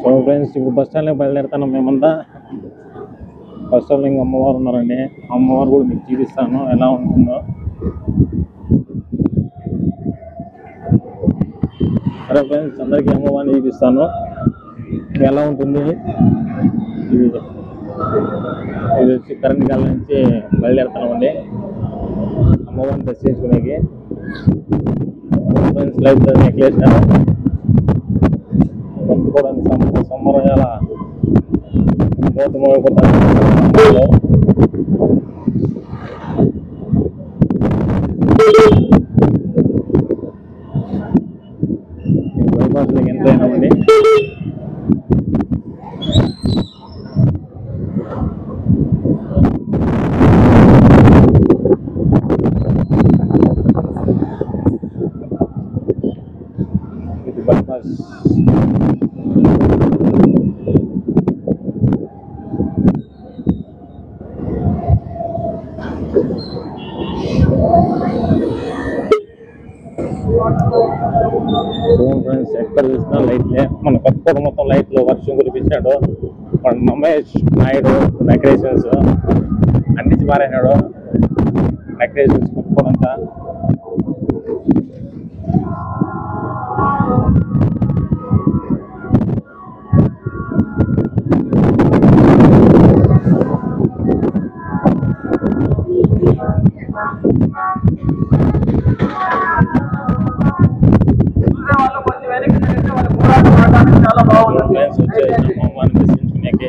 So friends, ఇప్పుడు bus స్టాండ్లో బయలుదేరుతాను మేమంతా. బస్ స్టాండ్లో ఇంకా అమ్మవారు ఉన్నారండి. అమ్మవారు కూడా మీకు చూపిస్తాను ఎలా ఉంటుందో. సరే ఫ్రెండ్స్, అందరికీ అమ్మవారిని చూపిస్తాను ఎలా ఉంటుంది. ఇది వచ్చి కరెంట్ కాల నుంచి బయలుదేరుతున్నామండి అమ్మవారిని దర్శించుకునేకి. ఫ్రెండ్స్, లైఫ్ నెక్లెస్ కొట్టుకోవడానికి సమ్మర్ ఎలా మోతమోగిపోతాను. బైపాస్లోకి ఎంటర్ అయినామండి. ఇది బైపాస్. ఫ్రెండ్స్, ఎక్కడ చూసినా లైట్లే. మన కొత్త మొత్తం లైట్లు వర్షం కురిపించాడు. మన మహేష్ నాయుడు డెకరేషన్స్ అందించి మారైనాడు. డెకరేషన్స్ కొట్టుకోవడంతా చాలా బాగుంది. అమ్మవారిని దర్శించుకునేకి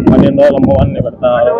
12 రోజులు అమ్మవారిని పెడతారు.